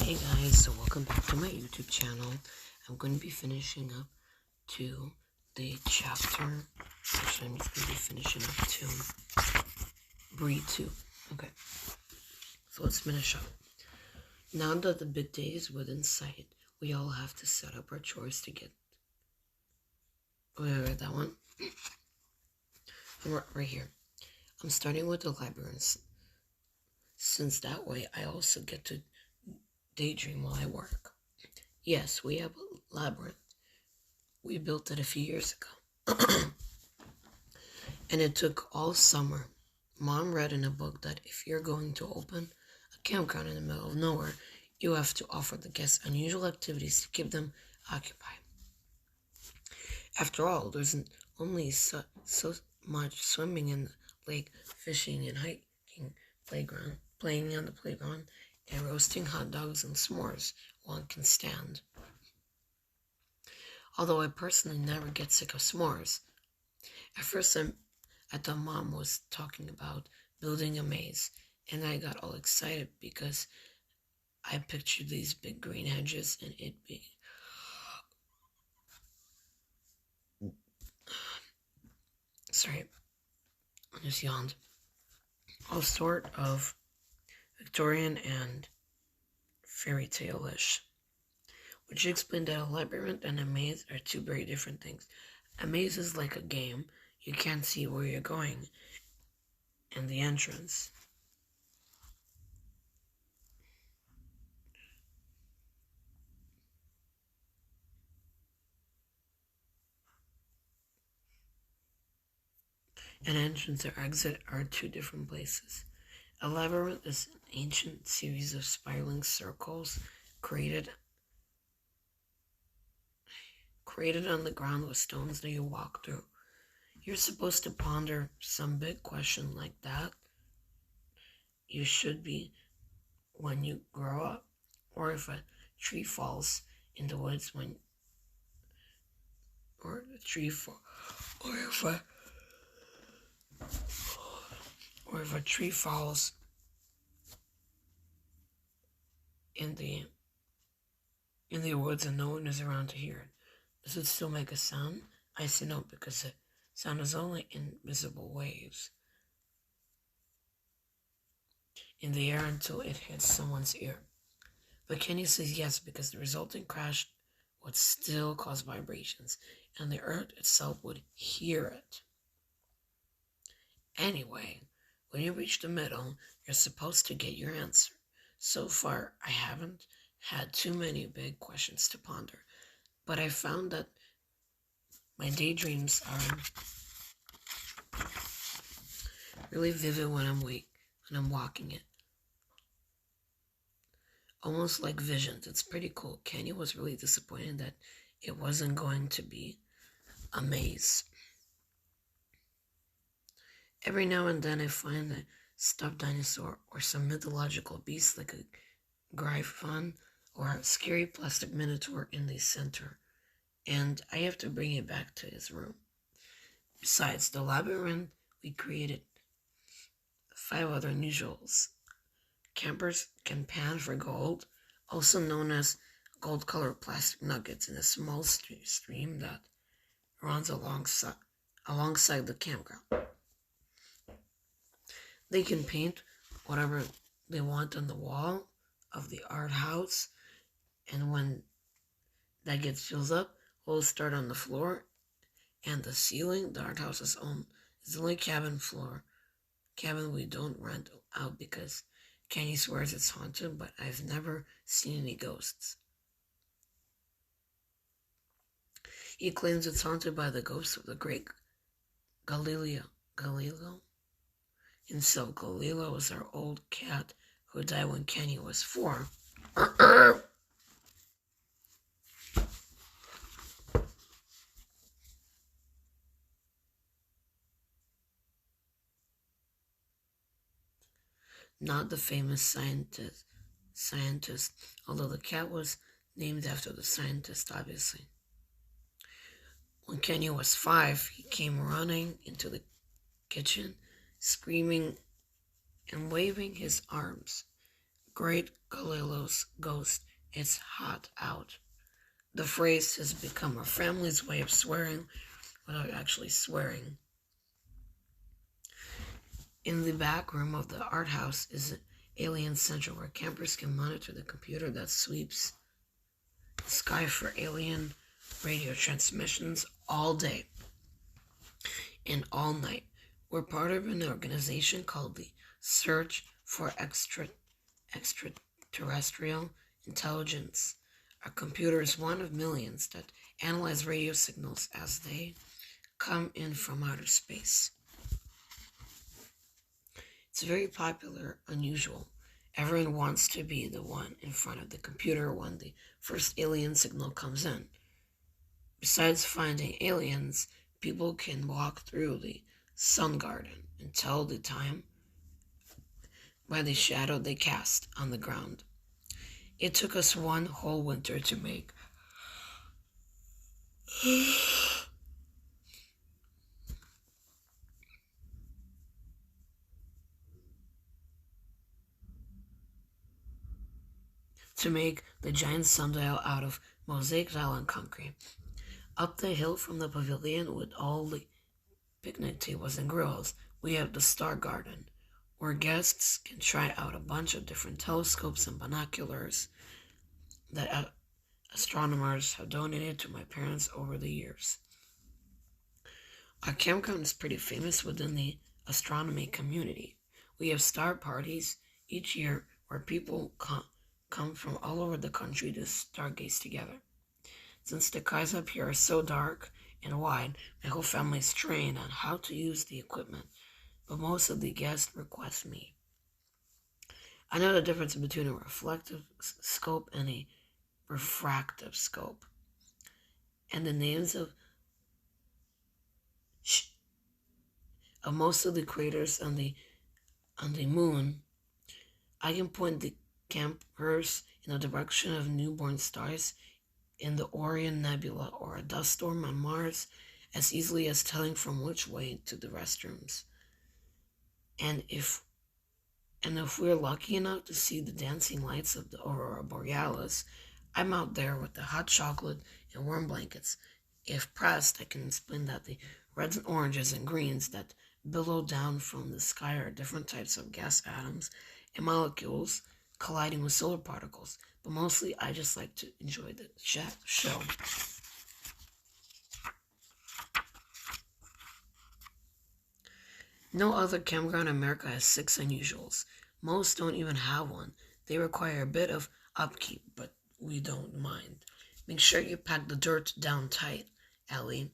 Hey guys, so welcome back to my YouTube channel. I'm going to be finishing up to the chapter. Actually, I'm just going to be finishing up to Breed 2. Okay, so let's finish up. Now that the big day is within sight, we all have to set up our chores to get. Wait, that one? Right here. I'm starting with the labyrinths, since that way I also get to daydream while I work. Yes, we have a labyrinth. We built it a few years ago. And it took all summer. Mom read in a book that if you're going to open a campground in the middle of nowhere, you have to offer the guests unusual activities to keep them occupied. After all, there's only so much swimming in the lake, fishing and hiking playground, playing on the playground, and roasting hot dogs and s'mores one can stand. Although I personally never get sick of s'mores. At first I thought Mom was talking about building a maze, and I got all excited because I pictured these big green hedges and it being sorry, I just yawned. All sort of Victorian and fairy tale-ish. Which explained that a labyrinth and a maze are two very different things. A maze is like a game. You can't see where you're going and the entrance. An entrance or exit are two different places. A labyrinth is an ancient series of spiraling circles created on the ground with stones that you walk through. You're supposed to ponder some big question like that. You should be when you grow up, or if a tree falls in the woods or if a tree falls in the woods and no one is around to hear it. Does it still make a sound? I say no, because the sound is only invisible waves in the air until it hits someone's ear. But Kenny says yes, because the resulting crash would still cause vibrations, and the earth itself would hear it. Anyway, when you reach the middle, you're supposed to get your answer. So far, I haven't had too many big questions to ponder, but I found that my daydreams are really vivid when I'm walking it. Almost like visions. It's pretty cool. Kenny was really disappointed that it wasn't going to be a maze. Every now and then I find a stuffed dinosaur or some mythological beast like a griffon or a scary plastic minotaur in the center, and I have to bring it back to his room. Besides the labyrinth, we created 5 other unusuals. Campers can pan for gold, also known as gold-colored plastic nuggets, in a small stream that runs alongside the campground. They can paint whatever they want on the wall of the art house, and when that gets filled up, we'll start on the floor and the ceiling. The art house is the only cabin we don't rent out because Kenny swears it's haunted, but I've never seen any ghosts. He claims it's haunted by the ghost of the great Galileo himself. Galileo was our old cat who died when Kenny was 4. Not the famous scientist, although the cat was named after the scientist, obviously. When Kenny was 5, he came running into the kitchen, screaming and waving his arms. Great Galileo's ghost, it's hot out. The phrase has become our family's way of swearing without actually swearing. In the back room of the art house is an Alien Central where campers can monitor the computer that sweeps the sky for alien radio transmissions all day and all night. We're part of an organization called the Search for Extraterrestrial Intelligence. Our computer is one of millions that analyze radio signals as they come in from outer space. It's very popular, unusual. Everyone wants to be the one in front of the computer when the first alien signal comes in. Besides finding aliens, people can walk through the sun garden and tell the time by the shadow they cast on the ground. It took us one whole winter to make. To make the giant sundial out of mosaic tile and concrete. Up the hill from the pavilion with all the picnic tables and grills, we have the Star Garden, where guests can try out a bunch of different telescopes and binoculars that astronomers have donated to my parents over the years. Our campground is pretty famous within the astronomy community. We have star parties each year where people come from all over the country to stargaze together. Since the skies up here are so dark and wide, my whole family is trained on how to use the equipment, but most of the guests request me. I know the difference between a reflective scope and a refractive scope, and the names of most of the craters on the moon. I can point the campers in the direction of newborn stars in the Orion Nebula or a dust storm on Mars as easily as telling from which way to the restrooms. And if we're lucky enough to see the dancing lights of the Aurora Borealis, I'm out there with the hot chocolate and warm blankets. If pressed, I can explain that the reds and oranges and greens that billow down from the sky are different types of gas atoms and molecules colliding with solar particles, but mostly I just like to enjoy the show. No other campground in America has 6 unusuals. Most don't even have one. They require a bit of upkeep, but we don't mind. Make sure you pack the dirt down tight, Ellie.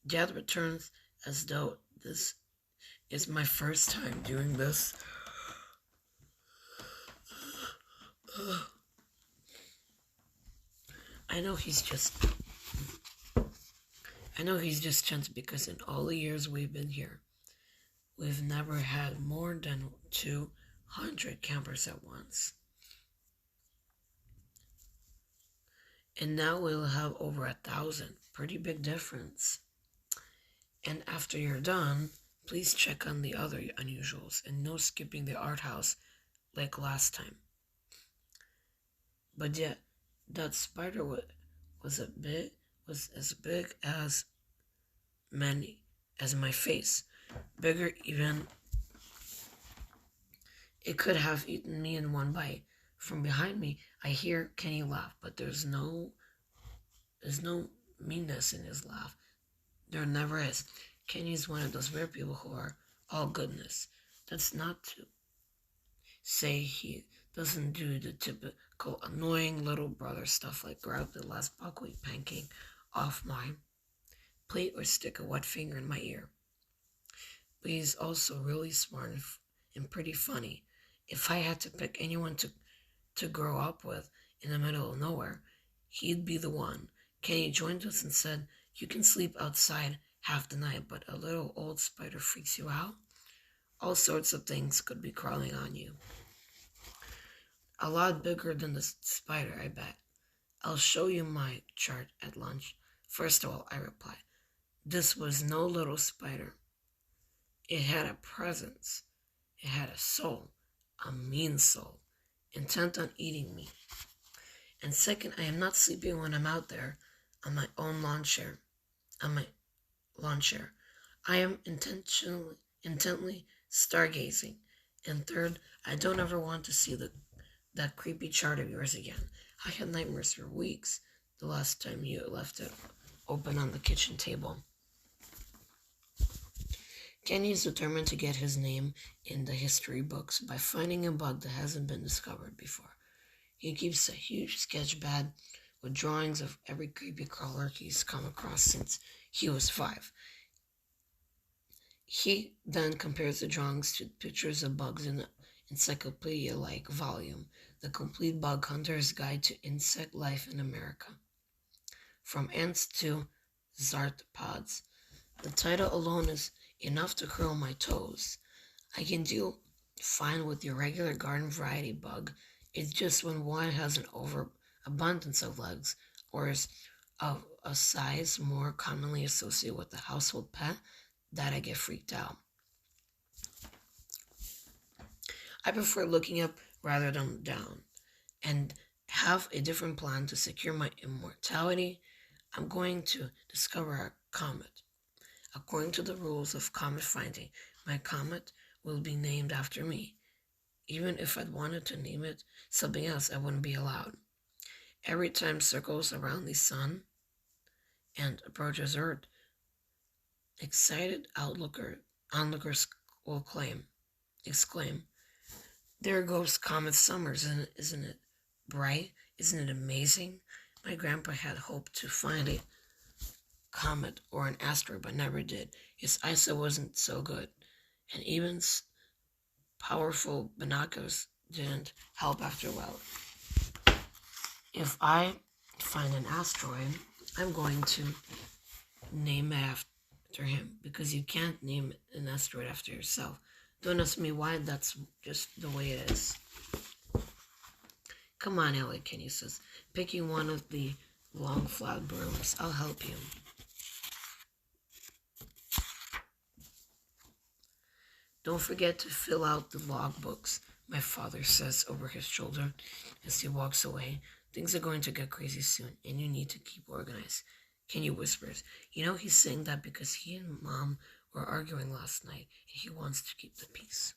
Dad returns as though this is my first time doing this. I know he's just tense because in all the years we've been here, we've never had more than 200 campers at once. And now we'll have over 1,000. Pretty big difference. And after you're done, please check on the other unusuals and no skipping the art house like last time. But yet, that spider was as big as my face. Bigger even. It could have eaten me in one bite. From behind me, I hear Kenny laugh, but there's no meanness in his laugh. There never is. Kenny's one of those weird people who are all goodness. That's not to say he doesn't do the typical annoying little brother stuff like grab the last buckwheat pancake off my plate or stick a wet finger in my ear. But he's also really smart and pretty funny. If I had to pick anyone to grow up with in the middle of nowhere, he'd be the one. Kenny joined us and said, "You can sleep outside half the night, but a little old spider freaks you out. All sorts of things could be crawling on you. A lot bigger than the spider, I bet. I'll show you my chart at lunch." First of all, I replied, this was no little spider. It had a presence. It had a soul, a mean soul. intent on eating me. And second, I am not sleeping when I'm out there on my own lawn chair. On my lawn chair. I am intently stargazing. And third, I don't ever want to see that creepy chart of yours again. I had nightmares for weeks the last time you left it open on the kitchen table. Kenny is determined to get his name in the history books by finding a bug that hasn't been discovered before. He keeps a huge sketch pad with drawings of every creepy crawler he's come across since he was 5. He then compares the drawings to pictures of bugs in the encyclopedia-like volume, The Complete Bug Hunter's Guide to Insect Life in America. From ants to zartpods. The title alone is enough to curl my toes. I can deal fine with your regular garden variety bug. It's just when one has an overabundance of legs, or is of a size more commonly associated with the household pet, that I get freaked out. I prefer looking up rather than down, and have a different plan to secure my immortality. I'm going to discover a comet. According to the rules of comet finding, my comet will be named after me. Even if I'd wanted to name it something else, I wouldn't be allowed. Every time circles around the sun and approaches Earth, excited onlookers will exclaim, "There goes Comet Summers, isn't it bright? Isn't it amazing?" My grandpa had hoped to find a comet or an asteroid, but never did. His eyesight wasn't so good, and even powerful binoculars didn't help after a while. If I find an asteroid, I'm going to name it after him, because you can't name an asteroid after yourself. Don't ask me why, that's just the way it is. Come on, Ellie, Kenny says, picking one of the long flat brooms. I'll help you. Don't forget to fill out the logbooks, my father says over his shoulder as he walks away. Things are going to get crazy soon, and you need to keep organized. Kenny whispers, he's saying that because he and Mom were arguing last night, and he wants to keep the peace.